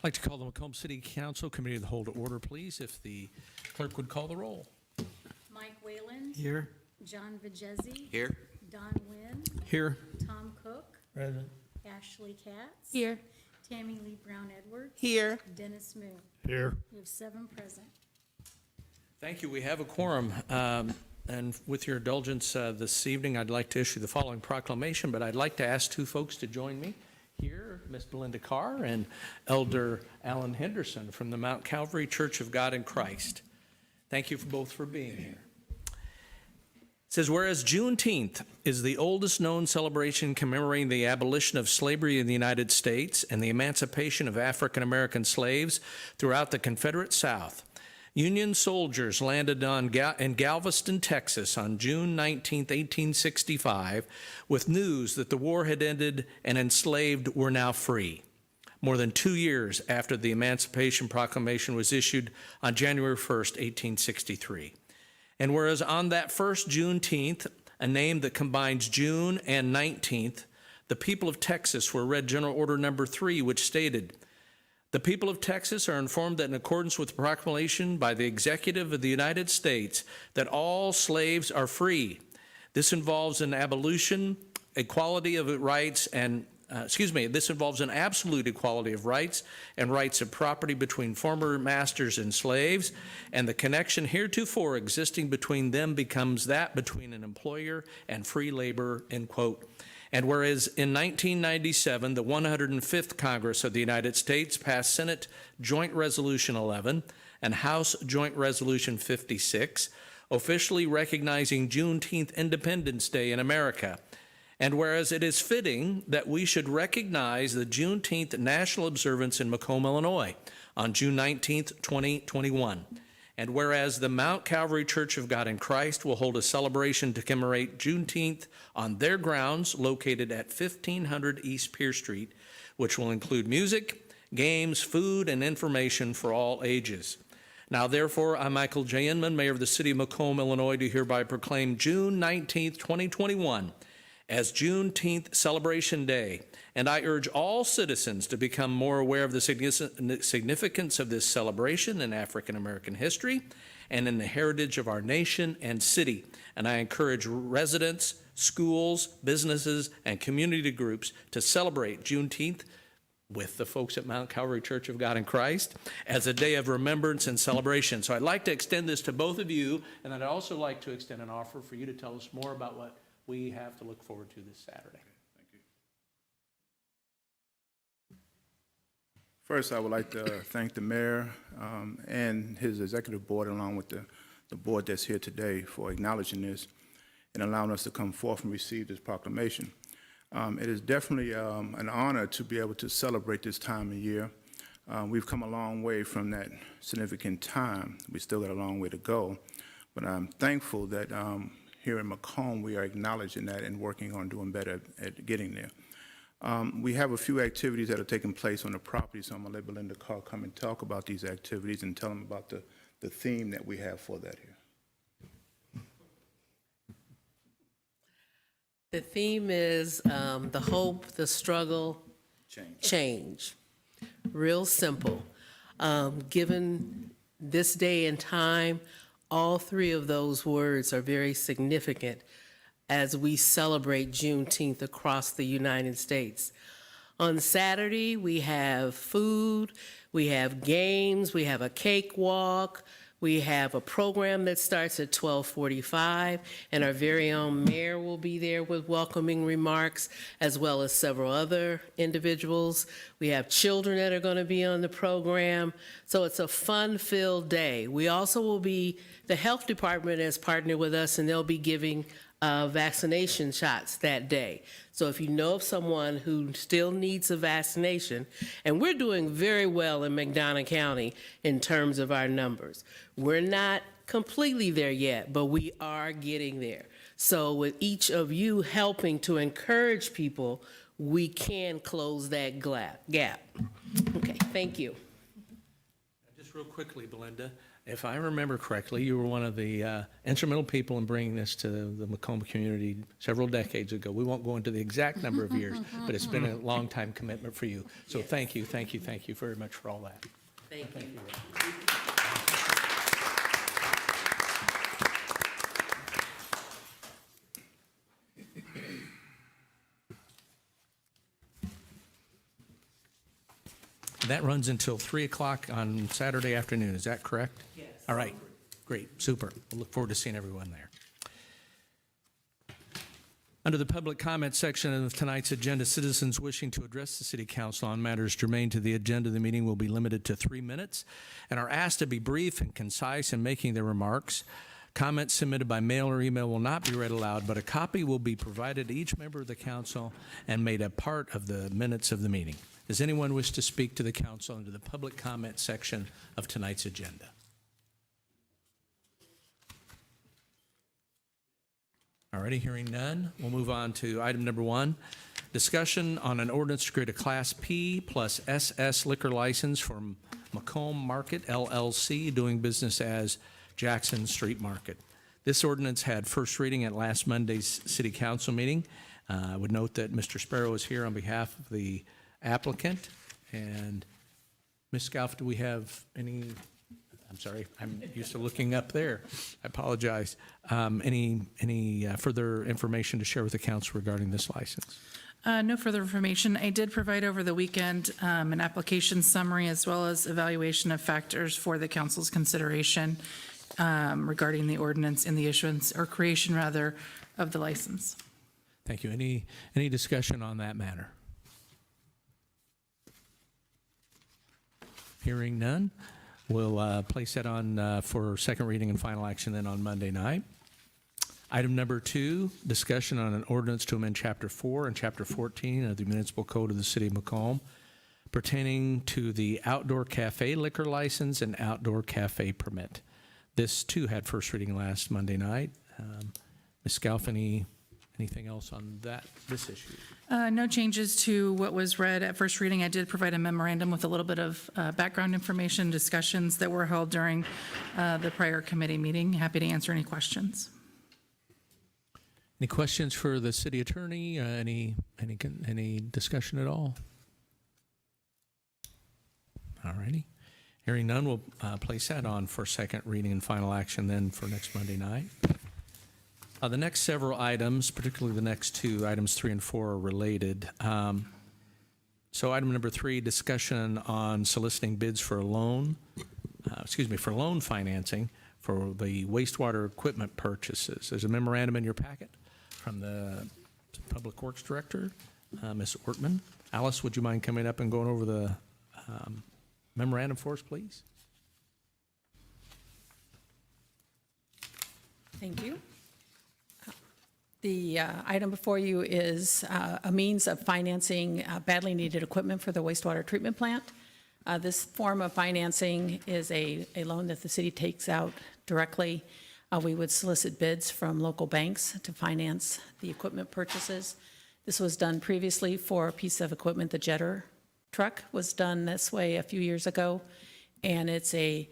I'd like to call the Macomb City Council Committee of the Whole to order, please, if the clerk would call the roll. Mike Whalen. Here. John Vajezi. Here. Don Wynn. Here. Tom Cook. Present. Ashley Katz. Here. Tammy Lee Brown Edwards. Here. Dennis Moon. Here. We have 7 present. Thank you. We have a quorum. And with your indulgence this evening, I'd like to issue the following proclamation, but I'd like to ask 2 folks to join me here, Miss Belinda Carr and Elder Alan Henderson from the Mount Calvary Church of God in Christ. Thank you both for being here. It says, whereas Juneteenth is the oldest known celebration commemorating the abolition of slavery in the United States and the emancipation of African American slaves throughout the Confederate South, Union soldiers landed in Galveston, Texas on June 19, 1865, with news that the war had ended and enslaved were now free, more than 2 years after the Emancipation Proclamation was issued on January 1, 1863. And whereas on that first Juneteenth, a name that combines June and 19th, the people of Texas were read General Order Number 3, which stated, the people of Texas are informed that in accordance with the proclamation by the Executive of the United States that all slaves are free. This involves an abolition, equality of rights, and this involves an absolute equality of rights and rights of property between former masters and slaves, and the connection heretofore existing between them becomes that between an employer and free labor, end quote. And whereas in 1997, the 105th Congress of the United States passed Senate Joint Resolution 11 and House Joint Resolution 56, officially recognizing Juneteenth Independence Day in America. And whereas it is fitting that we should recognize the Juneteenth national observance in Macomb, Illinois on June 19th, 2021. And whereas the Mount Calvary Church of God in Christ will hold a celebration to commemorate Juneteenth on their grounds located at 1500 East Pierce Street, which will include music, games, food, and information for all ages. Now, therefore, I, Michael J. Inman, Mayor of the City of Macomb, Illinois, do hereby proclaim June 19th, 2021 as Juneteenth Celebration Day, and I urge all citizens to become more aware of the significance of this celebration in African American history and in the heritage of our nation and city. And I encourage residents, schools, businesses, and community groups to celebrate Juneteenth with the folks at Mount Calvary Church of God in Christ as a day of remembrance and celebration. So I'd like to extend this to both of you, and I'd also like to extend an offer for you to tell us more about what we have to look forward to this Saturday. Thank you. First, I would like to thank the mayor and his executive board, along with the board that's here today, for acknowledging this and allowing us to come forth and receive this proclamation. It is definitely an honor to be able to celebrate this time of year. We've come a long way from that significant time. We still got a long way to go, but I'm thankful that here in Macomb, we are acknowledging that and working on doing better at getting there. We have a few activities that are taking place on the property, so I'm going to let Belinda Carr come and talk about these activities and tell them about the theme that we have for that here. The theme is the hope, the struggle, change. Real simple. Given this day and time, all 3 of those words are very significant as we celebrate Juneteenth across the United States. On Saturday, we have food, we have games, we have a cakewalk, we have a program that starts at 12:45, and our very own mayor will be there with welcoming remarks, as well as several other individuals. We have children that are going to be on the program, so it's a fun-filled day. We also will be, the health department has partnered with us, and they'll be giving vaccination shots that day. So if you know of someone who still needs a vaccination, and we're doing very well in McDonough County in terms of our numbers. We're not completely there yet, but we are getting there. So with each of you helping to encourage people, we can close that gap. Okay, thank you. Just real quickly, Belinda, If I remember correctly, you were one of the instrumental people in bringing this to the Macomb community several decades ago. We won't go into the exact number of years, but it's been a long time commitment for you. So thank you very much for all that. Thank you. That runs until 3 o'clock on Saturday afternoon, is that correct? Yes. All right, great, super. We'll look forward to seeing everyone there. Under the public comment section of tonight's agenda, citizens wishing to address the city council on matters germane to the agenda of the meeting will be limited to 3 minutes and are asked to be brief and concise in making their remarks. Comments submitted by mail or email will not be read aloud, but a copy will be provided to each member of the council and made a part of the minutes of the meeting. Does anyone wish to speak to the council under the public comment section of tonight's agenda? Alrighty, hearing none, we'll move on to item number 1. Discussion on an ordinance to create a Class P plus SS liquor license for Macomb Market LLC, doing business as Jackson Street Market. This ordinance had first reading at last Monday's city council meeting. I would note that Mr. Sparrow is here on behalf of the applicant. And Ms. Scalf, do we have any, I'm sorry, I'm used to looking up there. I apologize. Any further information to share with the council regarding this license? No further information. I did provide over the weekend an application summary as well as evaluation of factors for the council's consideration regarding the ordinance and the issuance, or creation rather, of the license. Thank you. Any discussion on that matter? Hearing none, we'll place that on for second reading and final action then on Monday night. Item number 2, discussion on an ordinance to amend Chapter 4 and Chapter 14 of the Municipal Code of the City of Macomb pertaining to the outdoor cafe liquor license and outdoor cafe permit. This, too, had first reading last Monday night. Ms. Scalf, anything else on this issue? No changes to what was read at first reading. I did provide a memorandum with a little bit of background information, discussions that were held during the prior committee meeting. Happy to answer any questions. Any questions for the city attorney? Any discussion at all? All righty. Hearing none, we'll place that on for second reading and final action then for next Monday night. The next several items, particularly the next 2, items 3 and 4, are related. So item number 3, discussion on soliciting bids for loan financing for the wastewater equipment purchases. There's a memorandum in your packet from the Public Works Director, Ms. Ortman. Alice, would you mind coming up and going over the memorandum for us, please? Thank you. The item before you is a means of financing badly needed equipment for the wastewater treatment plant. This form of financing is a loan that the city takes out directly. We would solicit bids from local banks to finance the equipment purchases. This was done previously for a piece of equipment. The jetter truck was done this way a few years ago, and it's a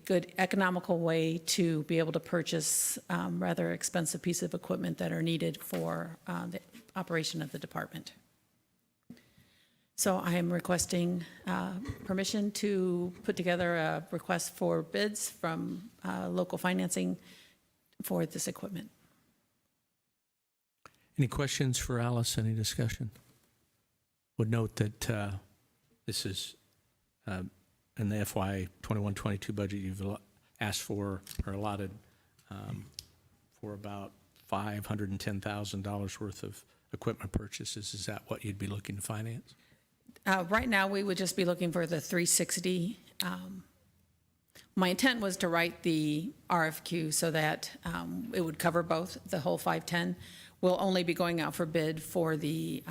good economical way to be able to purchase rather expensive piece of equipment that are needed for the operation of the department. So I am requesting permission to put together a request for bids from local financing for this equipment. Any questions for Alice? Any discussion? Would note that this is in the FY 21-22 budget you've asked for or allotted for about $510,000 worth of equipment purchases. Is that what you'd be looking to finance? Right now, we would just be looking for the 360. My intent was to write the RFQ so that it would cover both, the whole 510. We'll only be going out for bid for the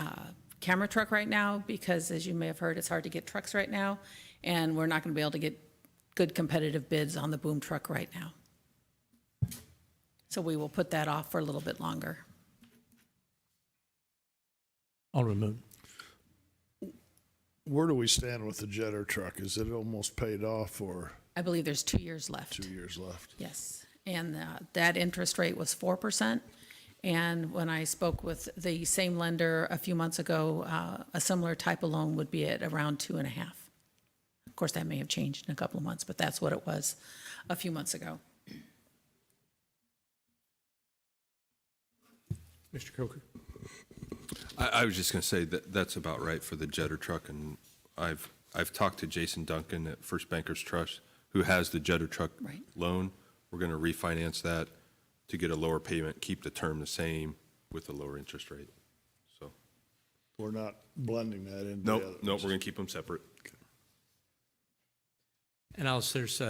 camera truck right now because, as you may have heard, it's hard to get trucks right now, and we're not going to be able to get good competitive bids on the boom truck right now. So we will put that off for a little bit longer. Alderman Moon. Where do we stand with the jetter truck? Is it almost paid off, or? I believe there's 2 years left. 2 years left. Yes, and that interest rate was 4%. And when I spoke with the same lender a few months ago, a similar type of loan would be at around 2.5. Of course, that may have changed in a couple of months, but that's what it was a few months ago. Mr. Coker? I was just going to say that that's about right for the jetter truck, and I've talked to Jason Duncan at First Bankers Trust, who has the jetter truck Right. loan. We're going to refinance that to get a lower payment, keep the term the same with a lower interest rate. So, We're not blending that into the nope, other. nope, we're going to keep them separate. And also, there's,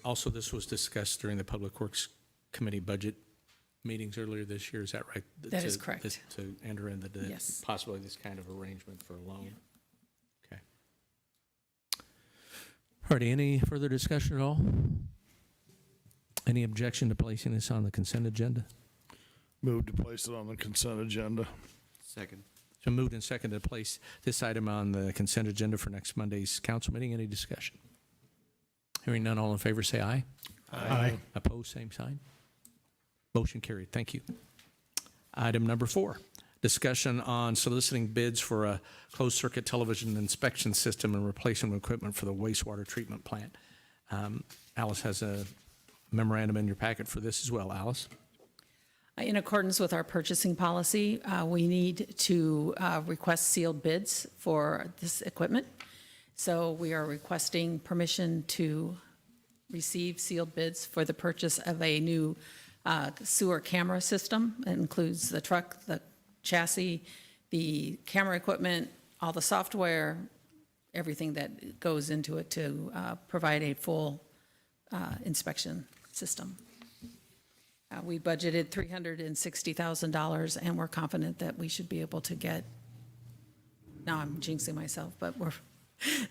also this was discussed during the Public Works Committee budget meetings earlier this year, is that right? That is To- correct. To enter into the, Yes. possibly this kind of arrangement for a loan. Okay. All righty, any further discussion at all? Any objection to placing this on the consent agenda? Move to place it on the consent agenda. Second. So moved and seconded to place this item on the consent agenda for next Monday's council meeting. Any discussion? Hearing none, all in favor say aye. Aye. Opposed, same sign. Motion carried. Thank you. Item number 4, discussion on soliciting bids for a closed-circuit television inspection system and replacement equipment for the wastewater treatment plant. Alice has a memorandum in your packet for this as well. Alice? In accordance with our purchasing policy, we need to request sealed bids for this equipment. So we are requesting permission to receive sealed bids for the purchase of a new sewer camera system. It includes the truck, the chassis, the camera equipment, all the software, everything that goes into it to provide a full inspection system. We budgeted $360,000, and we're confident that we should be able to get, now I'm jinxing myself, but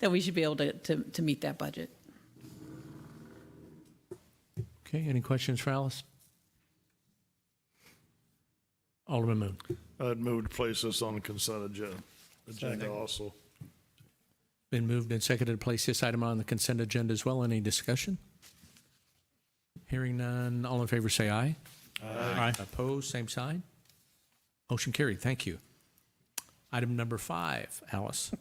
that we should be able to meet that budget. Okay, any questions for Alice? Alderman Moon. I'd move to place this on the consent agenda also. Been moved and seconded to place this item on the consent agenda as well. Any discussion? Hearing none, all in favor say aye. Aye. Opposed, same sign. Motion carried. Thank you. Item number 5, Alice.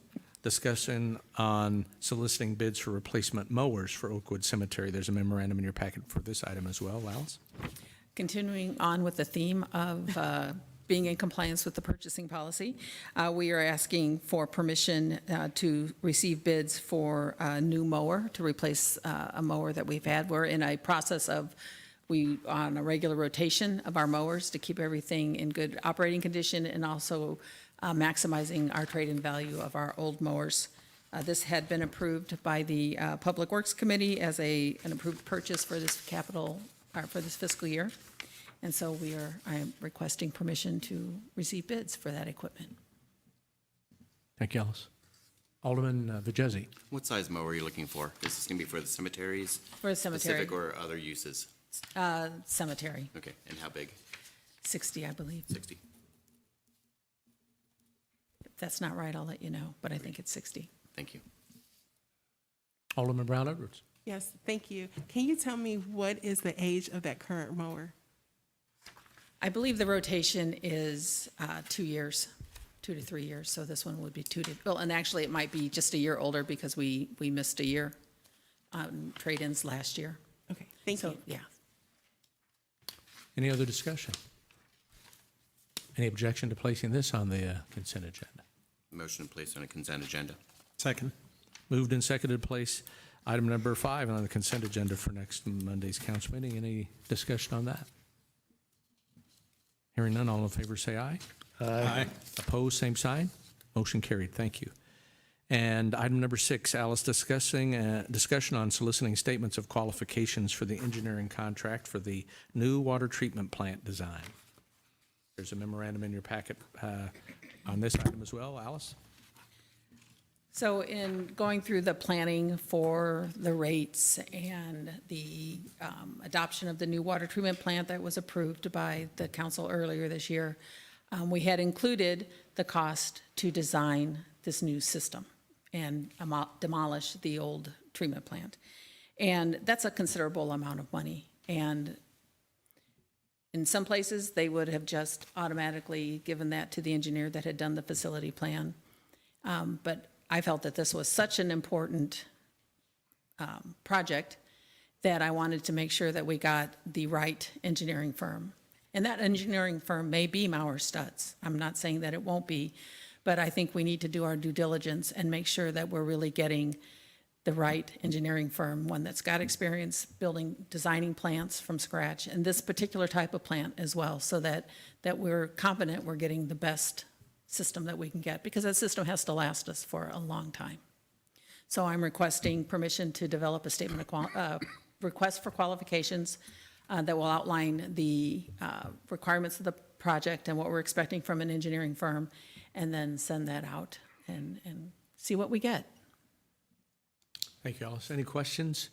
Discussion on soliciting bids for replacement mowers for Oakwood Cemetery. There's a memorandum in your packet for this item as well. Alice? Continuing on with the theme of being in compliance with the purchasing policy, we are asking for permission to receive bids for a new mower to replace a mower that we've had. We're in a process of, on a regular rotation of our mowers to keep everything in good operating condition and also maximizing our trade-in value of our old mowers. This had been approved by the Public Works Committee as an approved purchase for this for this fiscal year. And so I am requesting permission to receive bids for that equipment. Thank you, Alice. Alderman Vajezi. What size mower are you looking for? Is this going to be for the cemeteries? For the cemetery. Specific or other uses? Cemetery, Okay, and how big? 60, I believe. 60. If that's not right, I'll let you know, but I think it's 60. Thank you. Alderman Brown Edwards. Yes, thank you. Can you tell me what is the age of that current mower? I believe the rotation is 2 years, 2 to 3 years, so this one would be well, and actually it might be just a year older because we missed a year on trade-ins last year. Okay, thank So, you. yeah. Any other discussion? Any objection to placing this on the consent agenda? Motion to place on a consent agenda. Second. Moved and seconded to place item number 5 on the consent agenda for next Monday's council meeting. Any discussion on that? Hearing none, all in favor say aye. Aye. Opposed, same sign. Motion carried. Thank you. And item number 6, Alice, discussion on soliciting statements of qualifications for the engineering contract for the new water treatment plant design. There's a memorandum in your packet on this item as well. Alice? So in going through the planning for the rates and the adoption of the new water treatment plant that was approved by the council earlier this year, we had included the cost to design this new system and demolish the old treatment plant. And that's a considerable amount of money. And in some places, they would have just automatically given that to the engineer that had done the facility plan. But I felt that this was such an important project that I wanted to make sure that we got the right engineering firm. And that engineering firm may be Mowers Studs. I'm not saying that it won't be, but I think we need to do our due diligence and make sure that we're really getting the right engineering firm, one that's got experience designing plants from scratch, and this particular type of plant as well, so that we're confident we're getting the best system that we can get, because that system has to last us for a long time. So I'm requesting permission to develop a statement of request for qualifications that will outline the requirements of the project and what we're expecting from an engineering firm, and then send that out and see what we get. Thank you, Alice. Any questions?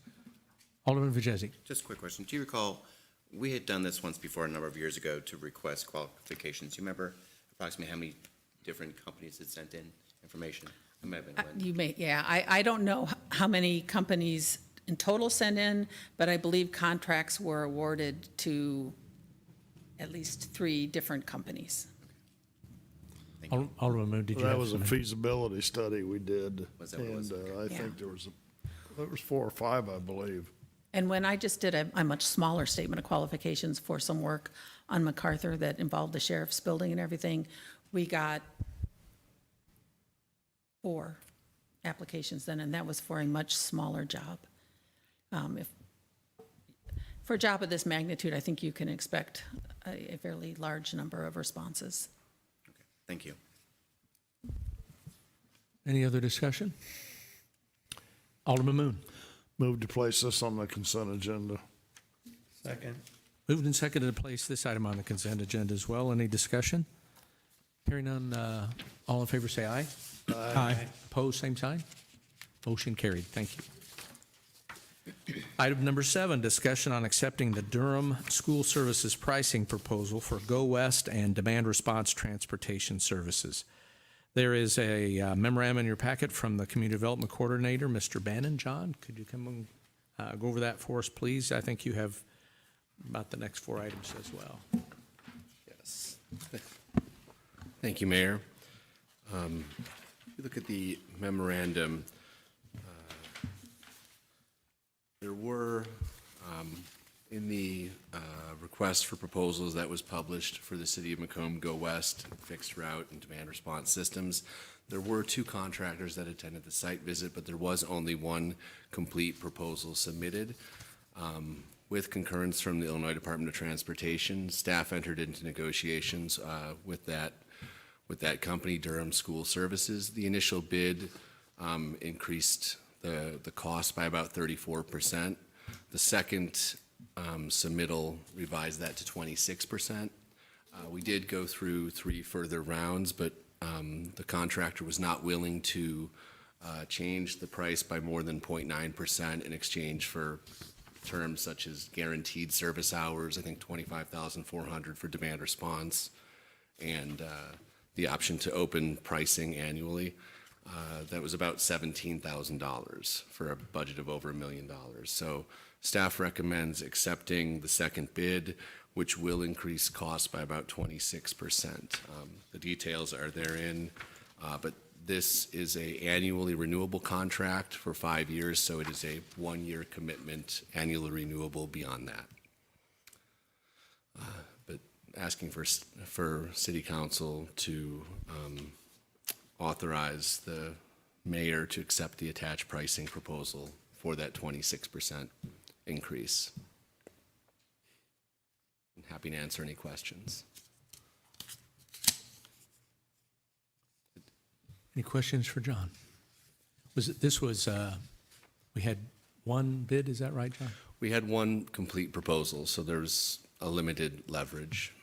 Alderman Vajezzi. Just a quick question. Do you recall, we had done this once before a number of years ago to request qualifications. Do you remember approximately how many different companies had sent in information? It might have been one. You may, yeah. I don't know how many companies in total sent in, but I believe contracts were awarded to at least 3 different companies. Alderman Moon, did you That have was a something? feasibility study we did. Was that what it was? And I Yeah. think there was 4 or 5, I believe. And when I just did a much smaller statement of qualifications for some work on MacArthur that involved the sheriff's building and everything, we got 4 applications then, and that was for a much smaller job. For a job of this magnitude, I think you can expect a fairly large number of responses. Okay, thank you. Any other discussion? Alderman Moon. Move to place this on the consent agenda. Moved and seconded to place this item on the consent agenda as well. Any discussion? Hearing none, all in favor say aye. Aye. Opposed, same sign. Motion carried. Thank you. Item number 7, discussion on accepting the Durham School Services Pricing proposal for GoWest and Demand Response Transportation Services. There is a memorandum in your packet from the Community Development Coordinator, Mr. Bannon. John, could you come and go over that for us, please? I think you have about the next 4 items as well. Yes. Thank you, Mayor. If you look at the memorandum, there were, in the request for proposals that was published for the City of Macomb GoWest Fixed Route and Demand Response Systems, there were 2 contractors that attended the site visit, but there was only 1 complete proposal submitted. With concurrence from the Illinois Department of Transportation, staff entered into negotiations with that company, Durham School Services. The initial bid increased the cost by about 34%. The second submittal revised that to 26%. We did go through 3 further rounds, but the contractor was not willing to change the price by more than 0.9% in exchange for terms such as guaranteed service hours, I think $25,400 for demand response, and the option to open pricing annually. That was about $17,000 for a budget of over $1 million. So staff recommends accepting the second bid, which will increase costs by about 26%. The details are therein, but this is a annually renewable contract for 5 years, so it is a 1-year commitment, annually renewable beyond that. But asking for City Council to authorize the mayor to accept the attached pricing proposal for that 26% increase. I'm happy to answer any questions. Any questions for John? We had 1 bid, is that right, John? We had 1 complete proposal, so there's a limited leverage.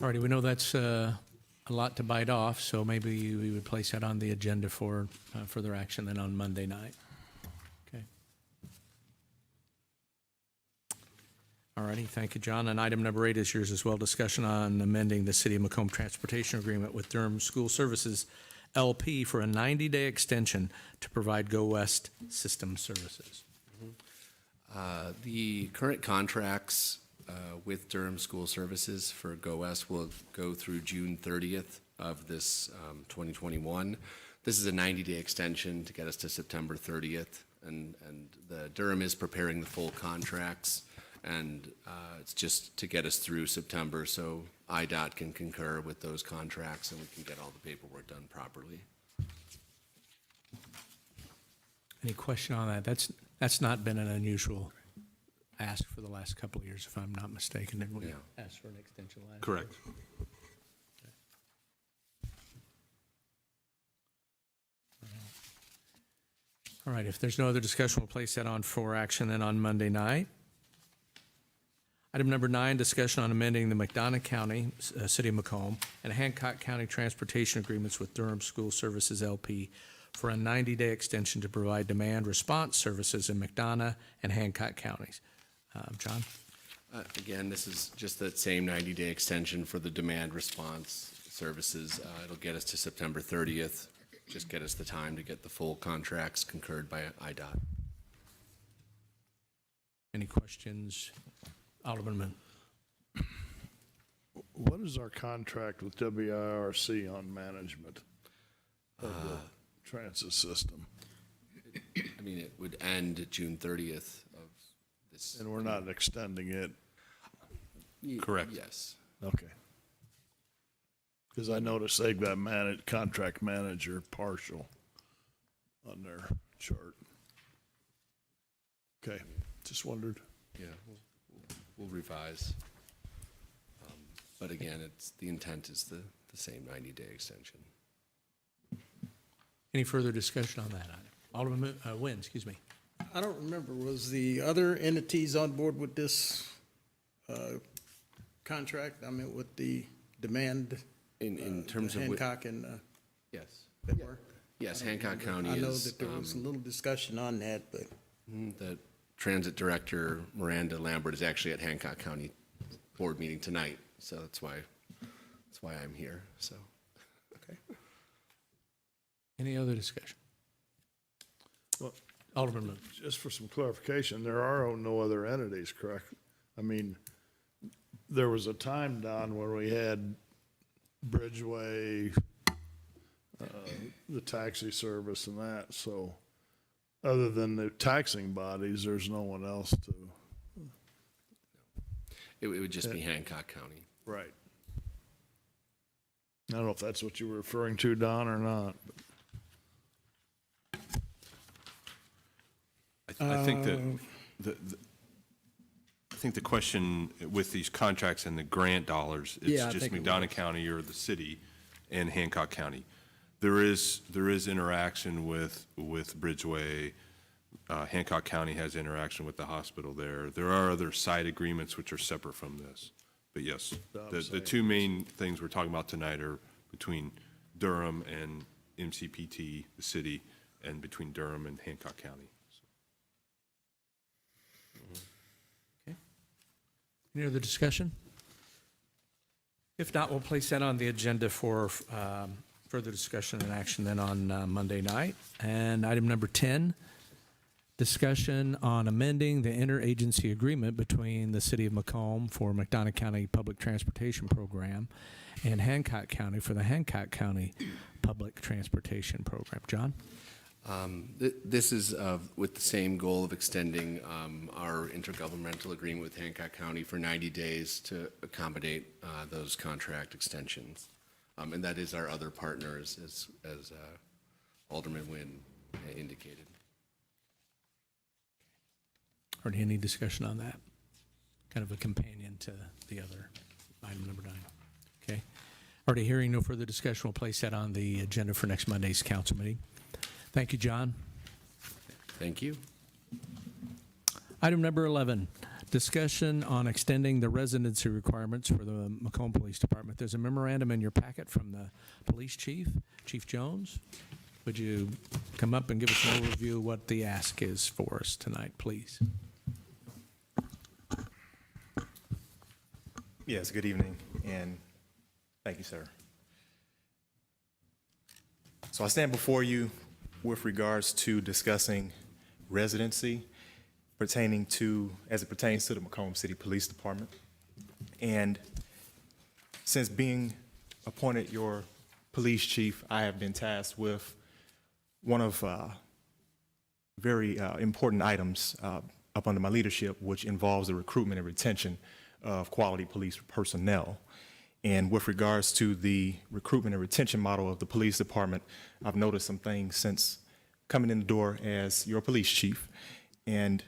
All righty, we know that's a lot to bite off, so maybe we would place that on the agenda for further action then on Monday night. Okay. All righty, thank you, John. And item number 8 is yours as well, discussion on amending the City of Macomb Transportation Agreement with Durham School Services L.P. for a 90-day extension to provide GoWest System services. The current contracts with Durham School Services for GoWest will go through June 30th of this 2021. This is a 90-day extension to get us to September 30th, and the Durham is preparing the full contracts, and it's just to get us through September so IDOT can concur with those contracts and we can get all the paperwork done properly. Any question on that? That's not been an unusual ask for the last couple of years, if I'm not mistaken. Didn't we Yeah. ask for an extension last year? Correct. All right, if there's no other discussion, we'll place that on for action then on Monday night. Item number 9, discussion on amending the McDonough County, City of Macomb, and Hancock County Transportation Agreements with Durham School Services L.P. for a 90-day extension to provide demand response services in McDonough and Hancock counties. John? Again, this is just that same 90-day extension for the demand response services. It'll get us to September 30th, just get us the time to get the full contracts concurred by IDOT. Any questions? Alderman Moon. What is our contract with WIRC on management of the transit system? I mean, it would end June 30th of this. And we're not extending it? Correct. Yes. Okay. Because I noticed they've got contract manager partial on their chart. Okay, just wondered. Yeah, we'll revise. But again, the intent is the same 90-day extension. Any further discussion on that item? Alderman Nguyen, excuse me. I don't remember, was the other entities on board with this contract? I mean, with the demand? In terms of. Hancock and, Yes. they were? Yes, Hancock County is. I know that there was a little discussion on that, but. The transit director, Miranda Lambert, is actually at Hancock County board meeting tonight, so that's why I'm here, so. Okay. Any other discussion? Well, Alderman Moon. just for some clarification, there are no other entities, correct? I mean, there was a time, Don, where we had Bridgeway, the taxi service and that, so other than the taxing bodies, there's no one else to. It would just be Hancock County. Right. I don't know if that's what you were referring to, Don, or not. I think that I think the question with these contracts and the grant dollars, it's Yeah, I just think it McDonough County or the city and Hancock County. There is interaction with Bridgeway. Hancock County has interaction with the hospital there. There are other side agreements which are separate from this. But yes, the two main things we're talking about tonight are between Durham and MCPT, the city, and between Durham and Hancock County. Any other discussion? If not, we'll place that on the agenda for further discussion and action then on Monday night. And item number 10, discussion on amending the interagency agreement between the City of Macomb for McDonough County Public Transportation Program and Hancock County for the Hancock County Public Transportation Program. John? This is with the same goal of extending our intergovernmental agreement with Hancock County for 90 days to accommodate those contract extensions. And that is our other partners, as Alderman Nguyen indicated. Or any discussion on that? Kind of a companion to the other item number 9. Okay. Already hearing no further discussion, we'll place that on the agenda for next Monday's council meeting. Thank you, John. Thank you. Item number 11, discussion on extending the residency requirements for the Macomb Police Department. There's a memorandum in your packet from the police chief, Chief Jones. Would you come up and give us an overview of what the ask is for us tonight, please? Yes, good evening, and thank you, sir. So I stand before you with regards to discussing residency pertaining to, as it pertains to the Macomb City Police Department. And since being appointed your police chief, I have been tasked with one of very important items up under my leadership, which involves the recruitment and retention of quality police personnel. And with regards to the recruitment and retention model of the police department, I've noticed some things since coming in the door as your police chief. And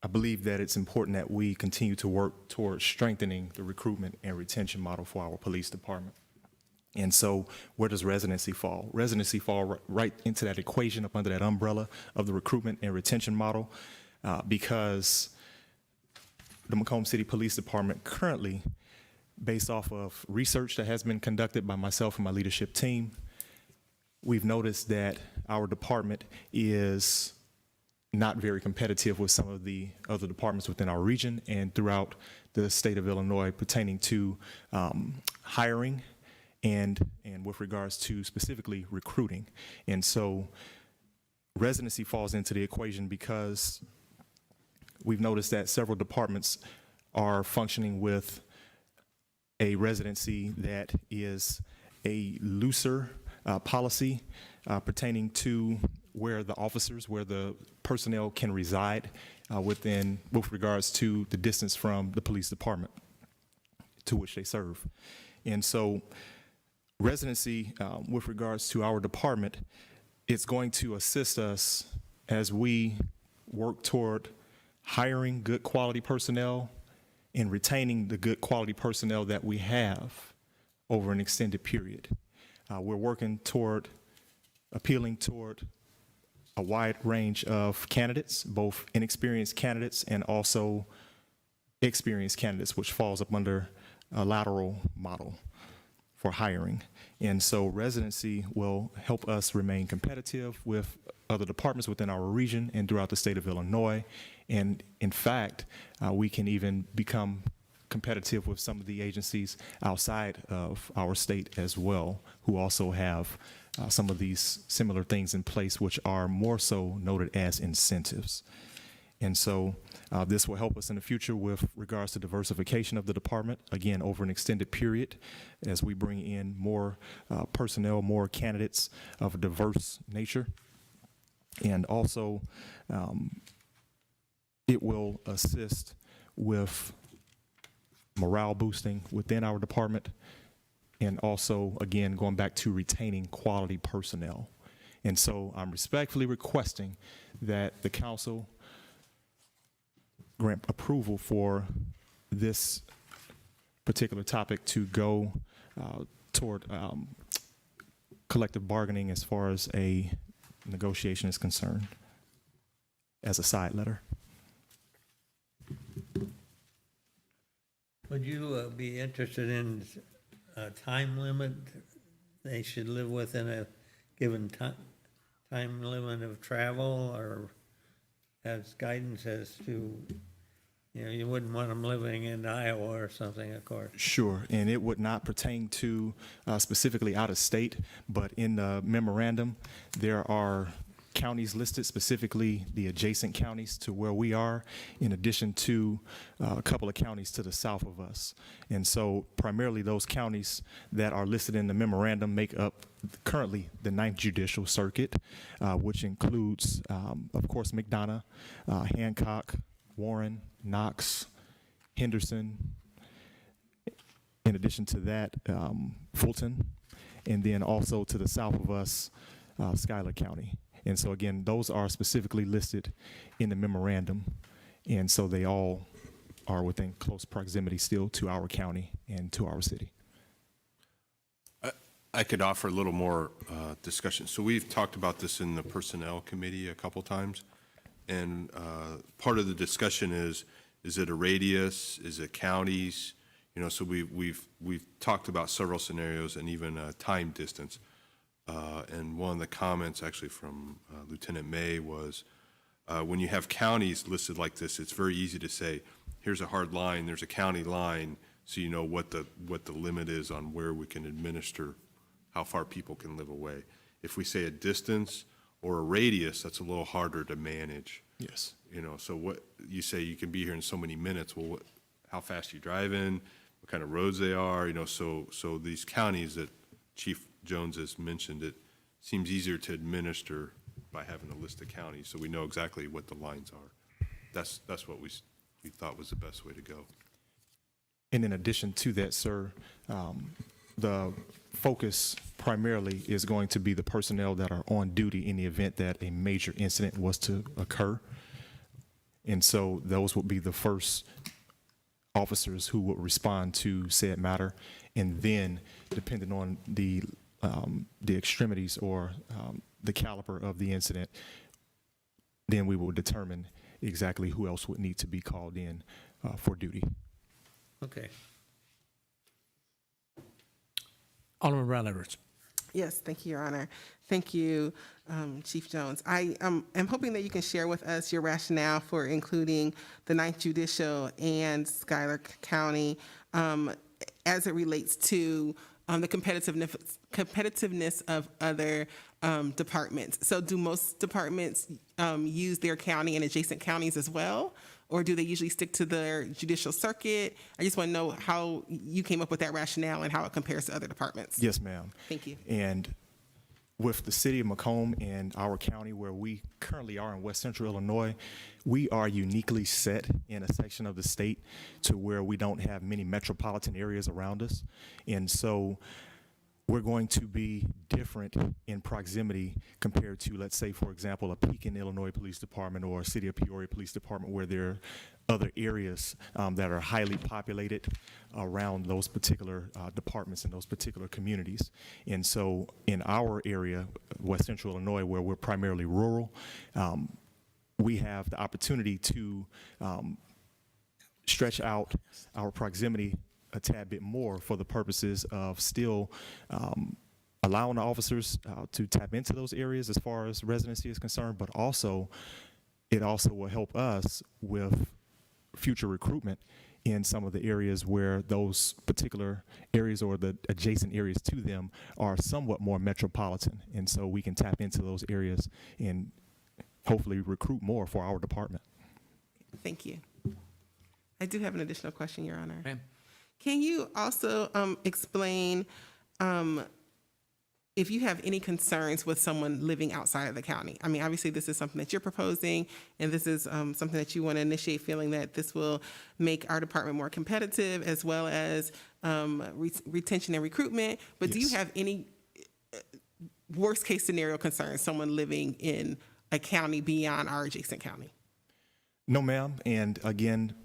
I believe that it's important that we continue to work towards strengthening the recruitment and retention model for our police department. And so where does residency fall? Residency fall right into that equation up under that umbrella of the recruitment and retention model because the Macomb City Police Department currently, based off of research that has been conducted by myself and my leadership team, we've noticed that our department is not very competitive with some of the other departments within our region and throughout the state of Illinois pertaining to hiring and with regards to specifically recruiting. And so residency falls into the equation because we've noticed that several departments are functioning with a residency that is a looser policy pertaining to where the officers, where the personnel can reside with regards to the distance from the police department to which they serve. And so residency with regards to our department, it's going to assist us as we work toward hiring good quality personnel and retaining the good quality personnel that we have over an extended period. We're working toward appealing toward a wide range of candidates, both inexperienced candidates and also experienced candidates, which falls up under a lateral model for hiring. And so residency will help us remain competitive with other departments within our region and throughout the state of Illinois. And in fact, we can even become competitive with some of the agencies outside of our state as well, who also have some of these similar things in place, which are more so noted as incentives. And so this will help us in the future with regards to diversification of the department, again, over an extended period, as we bring in more personnel, more candidates of a diverse nature. And also, it will assist with morale boosting within our department, and also, again, going back to retaining quality personnel. And so I'm respectfully requesting that the council grant approval for this particular topic to go toward collective bargaining as far as a negotiation is concerned as a side letter. Would you be interested in a time limit? They should live within a given time limit of travel, or as guidance as to, you wouldn't want them living in Iowa or something, of course. Sure, and it would not pertain to specifically out of state, but in the memorandum, there are counties listed, specifically the adjacent counties to where we are, in addition to a couple of counties to the south of us. And so primarily those counties that are listed in the memorandum make up currently the 9th Judicial Circuit, which includes, of course, McDonough, Hancock, Warren, Knox, Henderson. In addition to that, Fulton, and then also to the south of us, Schuyler County. And so again, those are specifically listed in the memorandum, and so they all are within close proximity still to our county and to our city. I could offer a little more discussion. So we've talked about this in the Personnel Committee a couple times, and part of the discussion is it a radius? Is it counties? So we've talked about several scenarios and even time distance. And one of the comments actually from Lieutenant May was, when you have counties listed like this, it's very easy to say, here's a hard line, there's a county line, so you know what the limit is on where we can administer, how far people can live away. If we say a distance or a radius, that's a little harder to manage. Yes. You know, so what, you say you can be here in so many minutes, well, how fast you driving, what kind of roads they are, you know, so these counties that Chief Jones has mentioned, it seems easier to administer by having a list of counties, so we know exactly what the lines are. That's what we thought was the best way to go. And in addition to that, sir, the focus primarily is going to be the personnel that are on duty in the event that a major incident was to occur. And so those would be the first officers who would respond to said matter. And then, depending on the extremities or the caliber of the incident, then we will determine exactly who else would need to be called in for duty. Okay. Alderman Brown Edwards. Yes, thank you, Your Honor. Thank you, Chief Jones. I am hoping that you can share with us your rationale for including the 9th Judicial and Schuyler County as it relates to the competitiveness of other departments. So do most departments use their county and adjacent counties as well? Or do they usually stick to their judicial circuit? I just want to know how you came up with that rationale and how it compares to other departments. Yes, ma'am. Thank you. And with the City of Macomb and our county, where we currently are in West Central Illinois, we are uniquely set in a section of the state to where we don't have many metropolitan areas around us. And so we're going to be different in proximity compared to, let's say, for example, a Pekin, Illinois Police Department or a City of Peoria Police Department, where there are other areas that are highly populated around those particular departments in those particular communities. And so in our area, West Central Illinois, where we're primarily rural, we have the opportunity to stretch out our proximity a tad bit more for the purposes of still allowing the officers to tap into those areas as far as residency is concerned, but also it also will help us with future recruitment in some of the areas where those particular areas or the adjacent areas to them are somewhat more metropolitan. And so we can tap into those areas and hopefully recruit more for our department. Thank you. I do have an additional question, Your Honor. Ma'am. Can you also explain if you have any concerns with someone living outside of the county? I mean, obviously, this is something that you're proposing, and this is something that you want to initiate, feeling that this will make our department more competitive as well as retention and recruitment. But do you have any worst-case scenario concerns, someone living in a county beyond our adjacent county? No, ma'am. And again,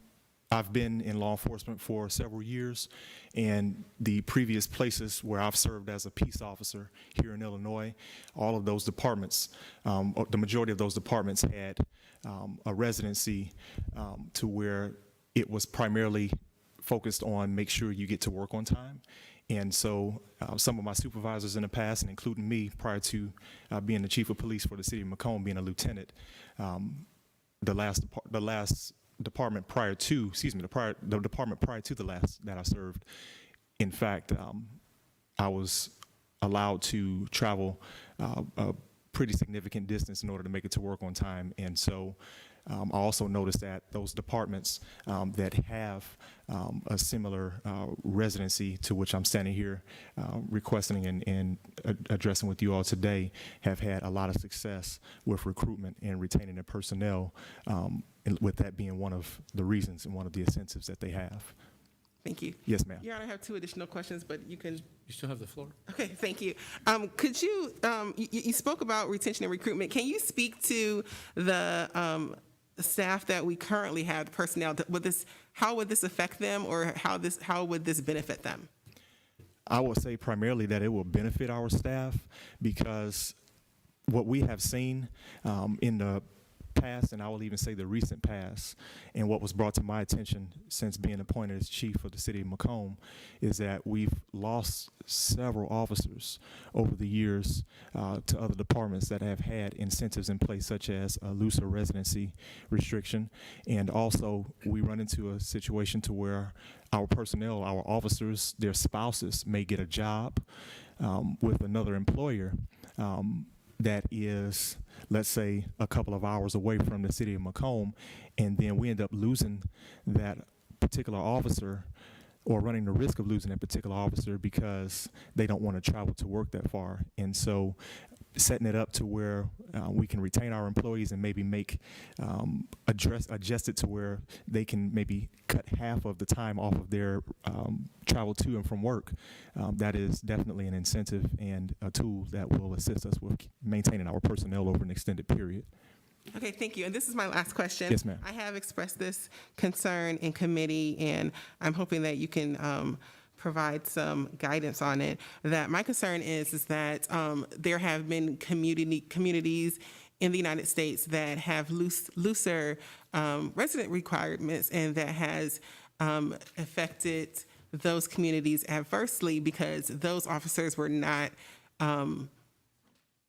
I've been in law enforcement for several years, and the previous places where I've served as a peace officer here in Illinois, all of those departments, the majority of those departments had a residency to where it was primarily focused on make sure you get to work on time. And so some of my supervisors in the past, and including me prior to being the chief of police for the city of Macomb, being a lieutenant, the department prior to the last that I served, in fact, I was allowed to travel a pretty significant distance in order to make it to work on time. And so I also noticed that those departments that have a similar residency to which I'm standing here requesting and addressing with you all today have had a lot of success with recruitment and retaining their personnel, and with that being one of the reasons and one of the incentives that they have. Thank you. Yes, ma'am. Your Honor, I have two additional questions, but you can. You still have the floor. Okay, thank you. Could you, you spoke about retention and recruitment. Can you speak to the staff that we currently have, the personnel? How would this affect them, or how would this benefit them? I would say primarily that it will benefit our staff, because what we have seen in the past, and I will even say the recent past, and what was brought to my attention since being appointed as chief of the city of Macomb, is that we've lost several officers over the years to other departments that have had incentives in place, such as a looser residency restriction. And also we run into a situation to where our personnel, our officers, their spouses may get a job with another employer, that is, let's say, a couple of hours away from the city of Macomb, and then we end up losing that particular officer or running the risk of losing that particular officer because they don't want to travel to work that far. And so setting it up to where we can retain our employees and maybe make adjust it to where they can maybe cut half of the time off of their travel to and from work. That is definitely an incentive and a tool that will assist us with maintaining our personnel over an extended period. Okay, thank you. And this is my last question. Yes, ma'am. I have expressed this concern in committee, and I'm hoping that you can provide some guidance on it. That my concern is that there have been communities in the United States that have looser resident requirements, and that has affected those communities adversely because those officers were not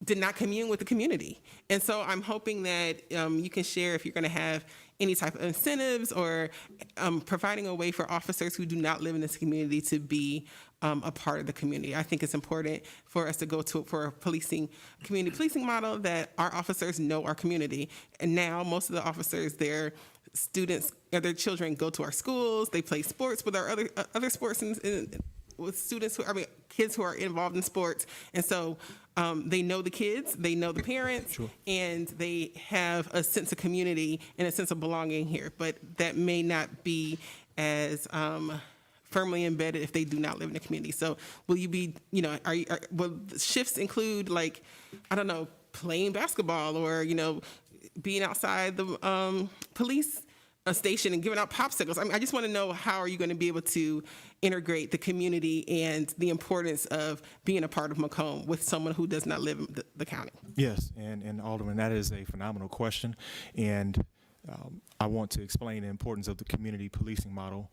did not commune with the community. And so I'm hoping that you can share if you're going to have any type of incentives or providing a way for officers who do not live in this community to be a part of the community. I think it's important for us to go for a community policing model that our officers know our community. And now most of the officers, their students or their children go to our schools, they play sports with our other sports with students kids who are involved in sports. And so they know the kids, they know the parents, Sure. and they have a sense of community and a sense of belonging here. But that may not be as firmly embedded if they do not live in the community. So will you be, will the shifts include playing basketball or, being outside the police station and giving out popsicles? I just want to know, how are you going to be able to integrate the community and the importance of being a part of Macomb with someone who does not live in the county? Yes, and Alderman, that is a phenomenal question, and I want to explain the importance of the community policing model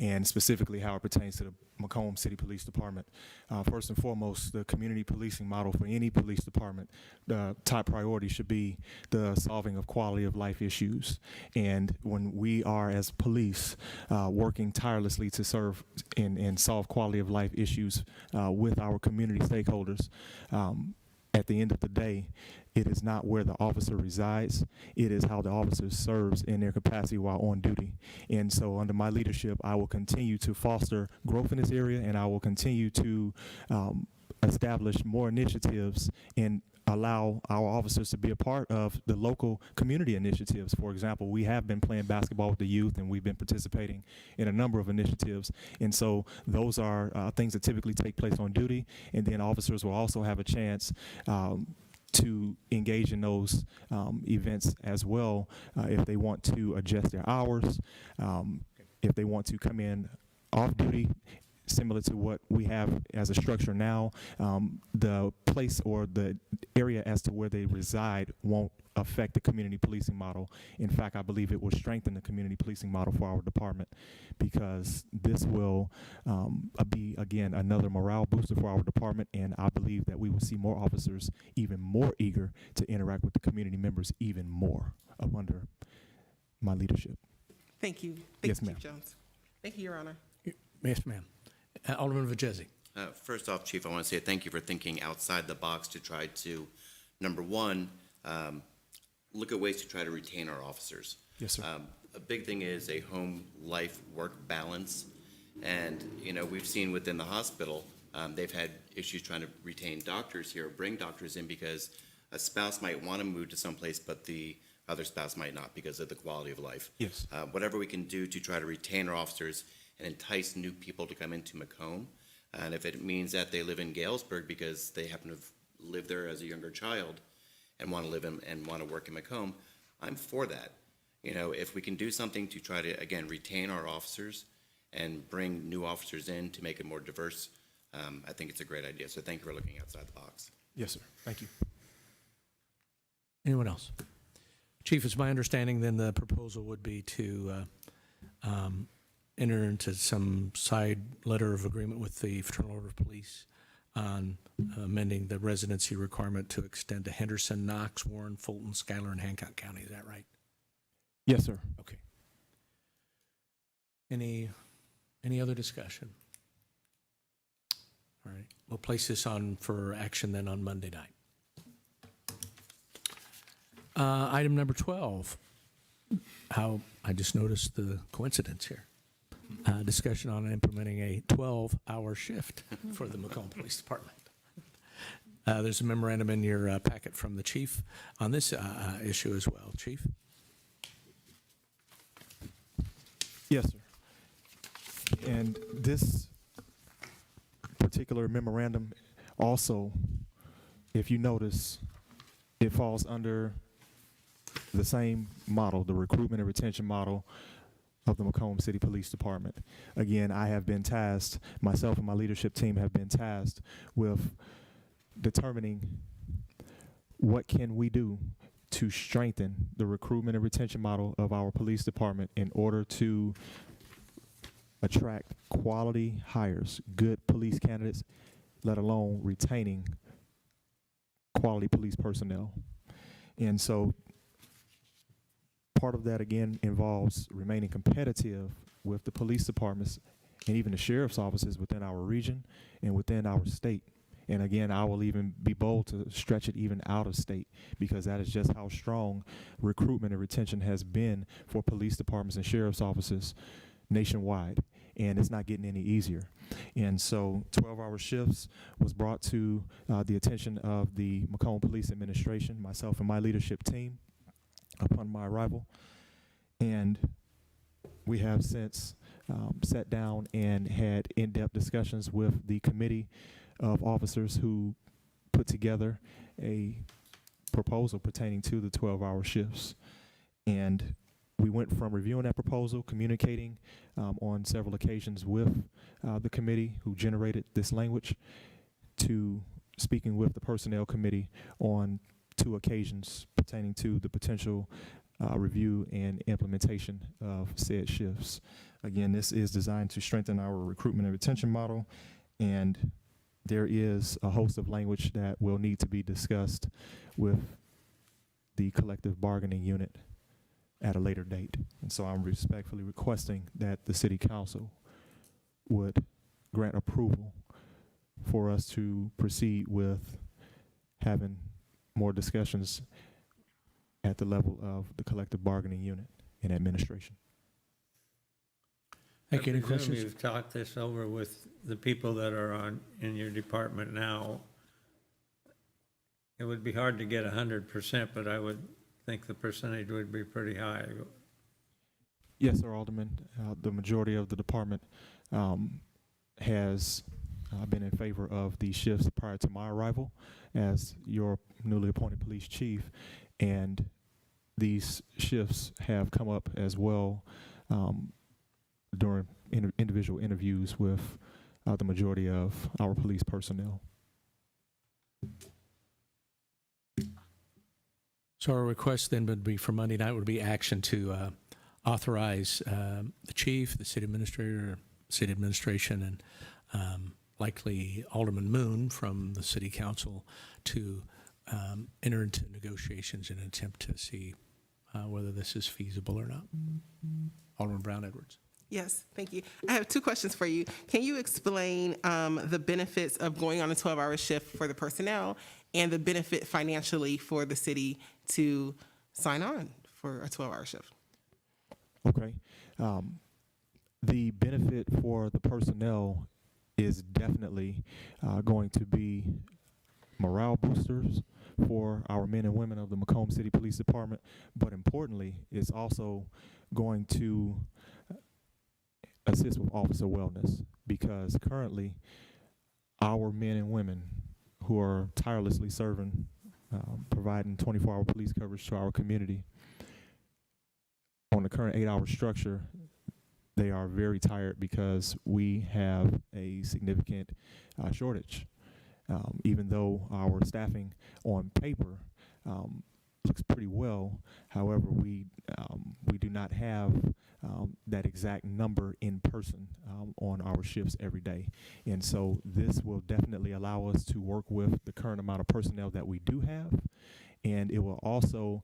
and specifically how it pertains to the Macomb City Police Department. First and foremost, the community policing model for any police department, the top priority should be the solving of quality of life issues. And when we are, as police, working tirelessly to serve and solve quality of life issues with our community stakeholders, at the end of the day, it is not where the officer resides, it is how the officer serves in their capacity while on duty. And so under my leadership, I will continue to foster growth in this area, and I will continue to establish more initiatives and allow our officers to be a part of the local community initiatives. For example, we have been playing basketball with the youth, and we've been participating in a number of initiatives. And so those are things that typically take place on duty, and then officers will also have a chance to engage in those events as well if they want to adjust their hours, if they want to come in off duty, similar to what we have as a structure now. The place or the area as to where they reside won't affect the community policing model. In fact, I believe it will strengthen the community policing model for our department, because this will be, again, another morale booster for our department, and I believe that we will see more officers even more eager to interact with the community members even more under my leadership. Thank you. Yes, you, ma'am. Chief Jones. Thank you, Your Honor. Yes, ma'am. Alderman Vajezi. First off, Chief, I want to say thank you for thinking outside the box to try to, number one, look at ways to try to retain our officers. Yes, sir. A big thing is a home life work balance. And, we've seen within the hospital, they've had issues trying to retain doctors here, bring doctors in, because a spouse might want to move to someplace, but the other spouse might not because of the quality of life. Yes. Whatever we can do to try to retain our officers and entice new people to come into Macomb. And if it means that they live in Galesburg because they happen to have lived there as a younger child and want to live in and want to work in Macomb, I'm for that. If we can do something to try to, again, retain our officers and bring new officers in to make it more diverse, I think it's a great idea. So thank you for looking outside the box. Yes, sir. Thank you. Anyone else? Chief, it's my understanding then the proposal would be to enter into some side letter of agreement with the Fraternal Order of Police on amending the residency requirement to extend to Henderson, Knox, Warren, Fulton, Schuyler, and Hancock County. Is that right? Yes, sir. Okay. Any other discussion? All right. We'll place this on for action then on Monday night. Item number 12, how, I just noticed the coincidence here. Discussion on implementing a 12-hour shift for the Macomb Police Department. There's a memorandum in your packet from the chief on this issue as well. Chief? Yes, sir. And this particular memorandum also, if you notice, it falls under the same model, the recruitment and retention model of the Macomb City Police Department. Again, I have been tasked, myself and my leadership team have been tasked with determining what can we do to strengthen the recruitment and retention model of our police department in order to attract quality hires, good police candidates, let alone retaining quality police personnel. And so part of that, again, involves remaining competitive with the police departments and even the sheriff's offices within our region and within our state. And again, I will even be bold to stretch it even out of state, because that is just how strong recruitment and retention has been for police departments and sheriff's offices nationwide. And it's not getting any easier. And so 12-hour shifts was brought to the attention of the Macomb Police Administration, myself and my leadership team, upon my arrival. And we have since sat down and had in-depth discussions with the committee of officers who put together a proposal pertaining to the 12-hour shifts. And we went from reviewing that proposal, communicating on several occasions with the committee who generated this language, to speaking with the personnel committee on 2 occasions pertaining to the potential review and implementation of said shifts. Again, this is designed to strengthen our recruitment and retention model, and there is a host of language that will need to be discussed with the collective bargaining unit at a later date. And so I'm respectfully requesting that the City Council would grant approval for us to proceed with having more discussions at the level of the collective bargaining unit and administration. Thank you. Any I presume questions? You've talked this over with the people that are in your department now. It would be hard to get 100%, but I would think the percentage would be pretty high. Yes, sir, Alderman. The majority of the department has been in favor of the shifts prior to my arrival as your newly appointed police chief, and these shifts have come up as well during individual interviews with the majority of our police personnel. So our request then would be for Monday night would be action to authorize the chief, the city administrator, city administration, and likely Alderman Moon from the city council to enter into negotiations in an attempt to see whether this is feasible or not. Alderman Brown Edwards. Yes, thank you. I have 2 questions for you. Can you explain the benefits of going on a 12-hour shift for the personnel and the benefit financially for the city to sign on for a 12-hour shift? Okay. The benefit for the personnel is definitely going to be morale boosters for our men and women of the Macomb City Police Department, but importantly, it's also going to assist with officer wellness, because currently our men and women who are tirelessly serving, providing 24-hour police coverage to our community on the current 8-hour structure, they are very tired because we have a significant shortage. Even though our staffing on paper looks pretty well, however, we do not have that exact number in person on our shifts every day. And so this will definitely allow us to work with the current amount of personnel that we do have. And it will also,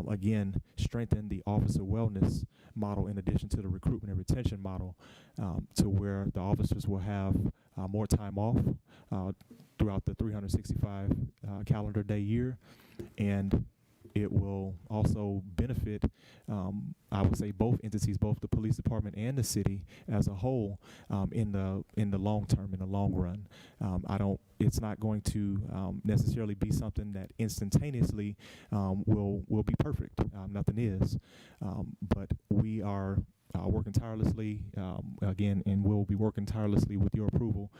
again, strengthen the officer wellness model in addition to the recruitment and retention model, to where the officers will have more time off throughout the 365 calendar day year. And it will also benefit, I would say, both entities, both the police department and the city as a whole, in the long term, in the long run. It's not going to necessarily be something that instantaneously will be perfect. Nothing is, but we are working tirelessly again, and we'll be working tirelessly with your approval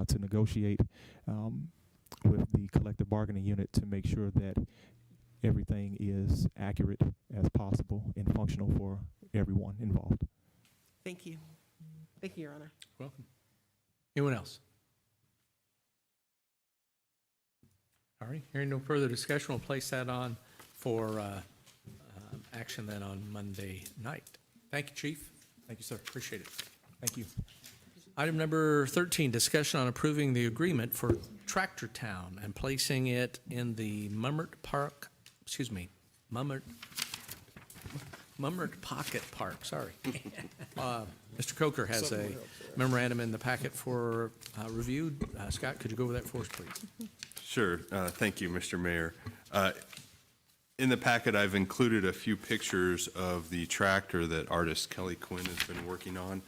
to negotiate with the collective bargaining unit to make sure that everything is accurate as possible and functional for everyone involved. Thank you. Thank you, Your Honor. Welcome. Anyone else? All right, hearing no further discussion, we'll place that on for action then on Monday night. Thank you, Chief. Thank you, sir. Appreciate it. Thank you. Item number 13, discussion on approving the agreement for Tractor Town and placing it in the Mummert Pocket Park, sorry. Mr. Coker has a memorandum in the packet for review. Scott, could you go over that for us, please? Sure. Thank you, Mr. Mayor. In the packet, I've included a few pictures of the tractor that artist Kelly Quinn has been working on.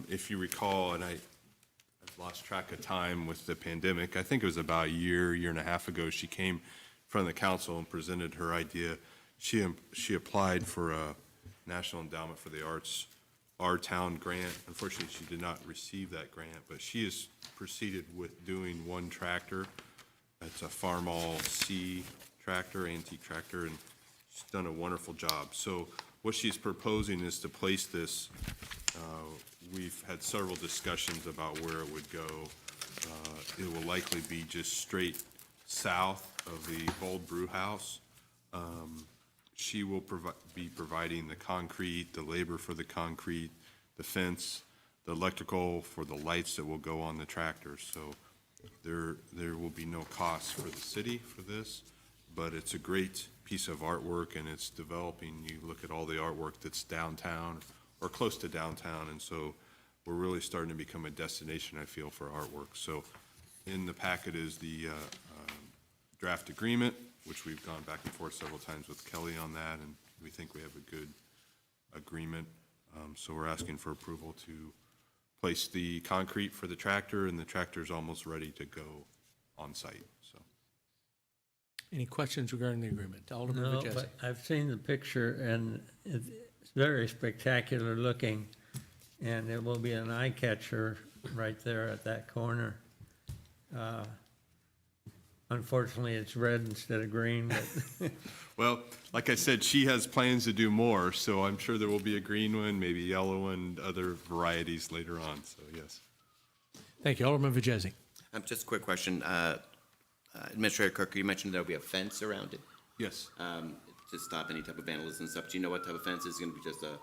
If you recall, and I've lost track of time with the pandemic, I think it was about a year and a half ago, she came in front of the council and presented her idea. She applied for a National Endowment for the Arts, Our Town grant. Unfortunately, she did not receive that grant, but she has proceeded with doing one tractor. It's a Farmall C tractor, antique tractor, and she's done a wonderful job. So what she's proposing is to place this, we've had several discussions about where it would go. It will likely be just straight south of the Bold Brew House. She will be providing the concrete, the labor for the concrete, the fence, the electrical for the lights that will go on the tractor. So there will be no cost for the city for this, but it's a great piece of artwork, and it's developing. You look at all the artwork that's downtown or close to downtown, and so we're really starting to become a destination, I feel, for artwork. So in the packet is the draft agreement, which we've gone back and forth several times with Kelly on that, and we think we have a good agreement. So we're asking for approval to place the concrete for the tractor, and the tractor's almost ready to go on site, so. Any questions regarding the agreement? Alderman No, Vajesi. but I've seen the picture, and it's very spectacular looking, and it will be an eye catcher right there at that corner. Unfortunately, it's red instead of green, but Well, like I said, she has plans to do more, so I'm sure there will be a green one, maybe yellow one, other varieties later on, so yes. Thank you. Alderman Vajesi. Just a quick question. Administrator Cook, you mentioned there'll be a fence around it Yes. to stop any type of vandalism and stuff. Do you know what type of fence is going to be? Just a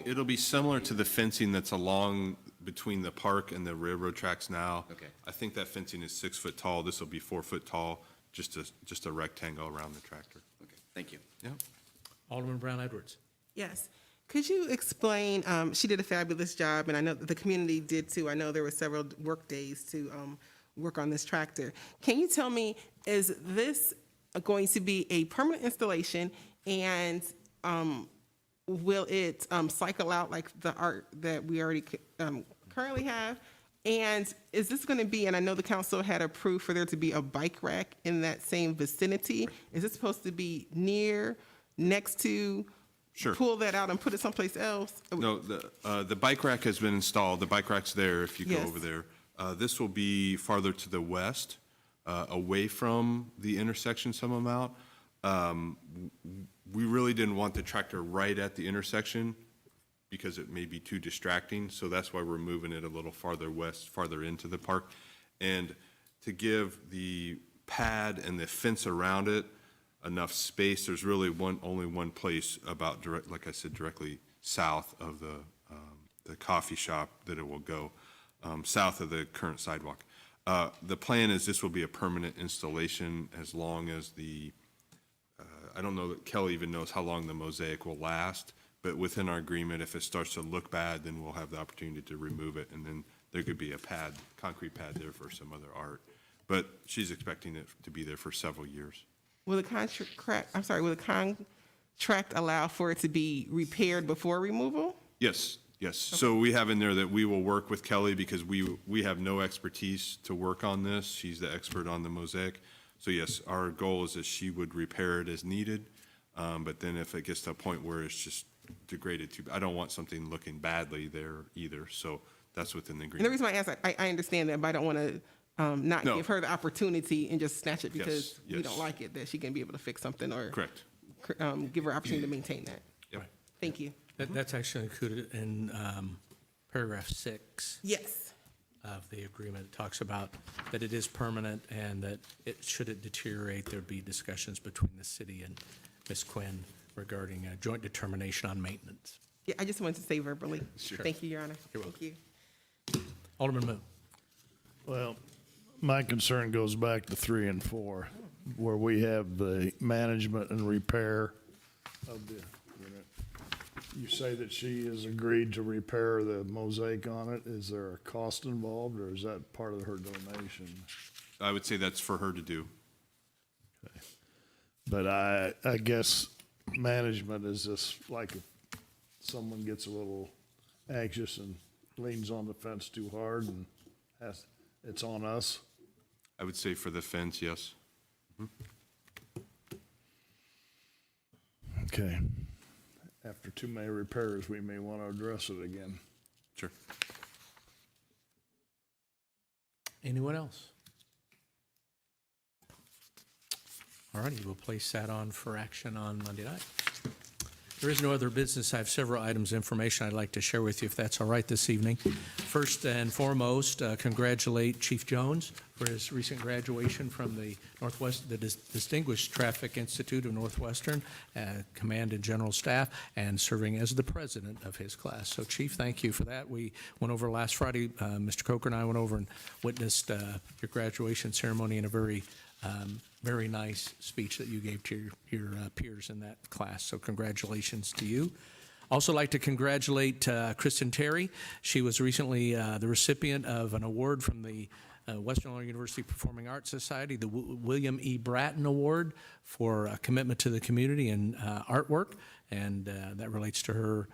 It'll be similar to the fencing that's along between the park and the railroad tracks now. Okay. I think that fencing is 6 foot tall. This will be 4 foot tall, just a rectangle around the tractor. Okay, thank you. Yeah. Alderman Brown Edwards. Yes. Could you explain, she did a fabulous job, and I know the community did too. I know there were several work days to work on this tractor. Can you tell me, is this going to be a permanent installation, and will it cycle out like the art that we already currently have? And is this going to be, and I know the council had approved for there to be a bike rack in that same vicinity. Is it supposed to be next to? Sure. Pull that out and put it someplace else? No, the bike rack has been installed. The bike rack's there if you go Yes. over there. This will be farther to the west, away from the intersection some amount. We really didn't want the tractor right at the intersection because it may be too distracting, so that's why we're moving it a little farther west, farther into the park. And to give the pad and the fence around it enough space, there's really only one place about like I said, directly south of the coffee shop that it will go, south of the current sidewalk. The plan is this will be a permanent installation as long as I don't know that Kelly even knows how long the mosaic will last, but within our agreement, if it starts to look bad, then we'll have the opportunity to remove it, and then there could be a concrete pad there for some other art. But she's expecting it to be there for several years. will the contract allow for it to be repaired before removal? Yes, yes. So we have in there that we will work with Kelly because we have no expertise to work on this. She's the expert on the mosaic. So yes, our goal is that she would repair it as needed. But then if it gets to a point where it's just degraded I don't want something looking badly there either. So that's within the And the agreement. reason why I ask, I understand that, but I don't want to not No. give her the opportunity and just snatch it because Yes, we don't yes. like it, that she can be able to fix something or Correct. give her opportunity to maintain that. Yep. Thank you. That's actually included in paragraph 6 Yes. of the agreement. It talks about that it is permanent and that should it deteriorate, there'd be discussions between the city and Ms. Quinn regarding a joint determination on maintenance. Yeah, I just wanted to say verbally. Sure. Thank you, Your Honor. You're Thank you. Alderman Moon. Well, my concern goes back to 3 and 4, where we have the management and repair of the unit. You say that she has agreed to repair the mosaic on it. Is there a cost involved, or is that part of her donation? I would say that's for her to do. But I guess management is just like if someone gets a little anxious and leans on the fence too hard and it's on us. I would say for the fence, yes. Okay. After too many repairs, we may want to address it again. Sure. Anyone else? All righty, we'll place that on for action on Monday night. There is no other business. I have several items of information I'd like to share with you, if that's all right this evening. First and foremost, congratulate Chief Jones for his recent graduation from the Distinguished Traffic Institute of Northwestern, Command and General Staff, and serving as the president of his class. So, Chief, thank you for that. We went over last Friday, Mr. Coker and I went over and witnessed your graduation ceremony in a very nice speech that you gave to your peers in that class. So congratulations to you. Also like to congratulate Kristen Terry. She was recently the recipient of an award from the Western Illinois University Performing Arts Society, the William E. Bratton Award for commitment to the community and artwork. And that relates to her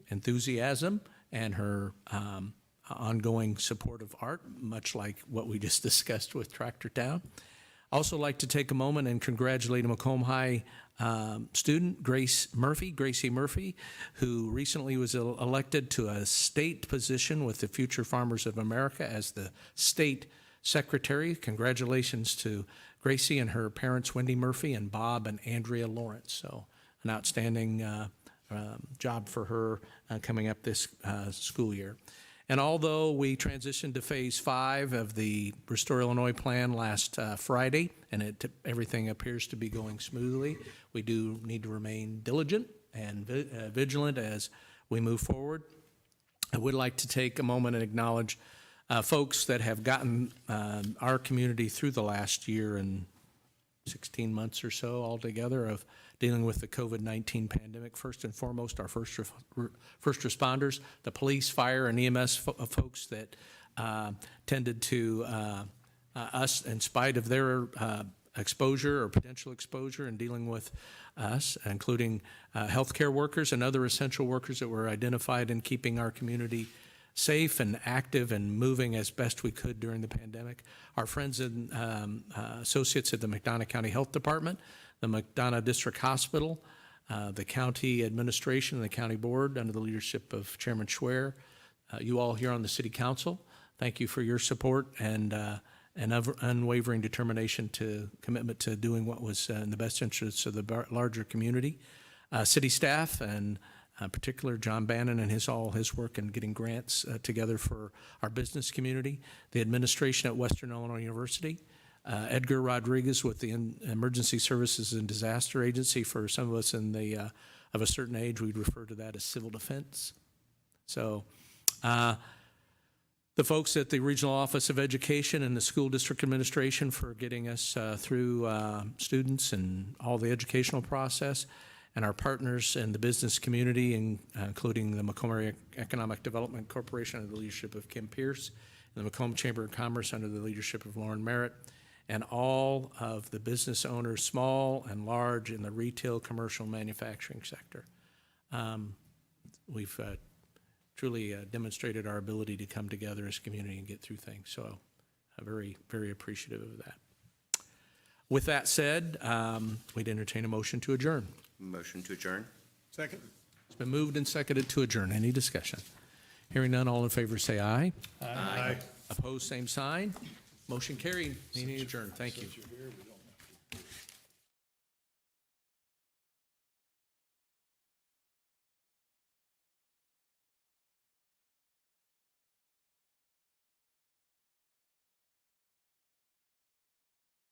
enthusiasm and her ongoing support of art, much like what we just discussed with Tractor Town. Also like to take a moment and congratulate a Macomb High student, Gracie Murphy, who recently was elected to a state position with the Future Farmers of America as the state secretary. Congratulations to Gracie and her parents, Wendy Murphy and Bob and Andrea Lawrence. So an outstanding job for her coming up this school year. And although we transitioned to Phase 5 of the Restore Illinois plan last Friday, and everything appears to be going smoothly, we do need to remain diligent and vigilant as we move forward. I would like to take a moment and acknowledge folks that have gotten our community through the last year and 16 months or so altogether of dealing with the COVID-19 pandemic. First and foremost, our first responders, the police, fire, and EMS folks that tended to us in spite of their exposure or potential exposure in dealing with us, including healthcare workers and other essential workers that were identified in keeping our community safe and active and moving as best we could during the pandemic. Our friends and associates at the McDonough County Health Department, the McDonough District Hospital, the county administration and the county board under the leadership of Chairman Schwer, you all here on the city council, thank you for your support and unwavering determination to commitment to doing what was in the best interests of the larger community. City staff and in particular John Bannon and all his work in getting grants together for our business community, the administration at Western Illinois University, Edgar Rodriguez with the Emergency Services and Disaster Agency. For some of us in the of a certain age, we'd refer to that as civil defense. So the folks at the Regional Office of Education and the School District Administration for getting us through students and all the educational process, and our partners in the business community, including the Macomb Area Economic Development Corporation under the leadership of Kim Pierce, and the Macomb Chamber of Commerce under the leadership of Lauren Merritt, and all of the business owners, small and large, in the retail, commercial, manufacturing sector. We've truly demonstrated our ability to come together as a community and get through things, so I'm very, very appreciative of that. With that said, we'd entertain a motion to adjourn. Motion to adjourn? Second. It's been moved and seconded to adjourn. Any discussion? Hearing none, all in favor say aye. Aye. Opposed, same sign. Motion carried. Meeting adjourned. Thank you.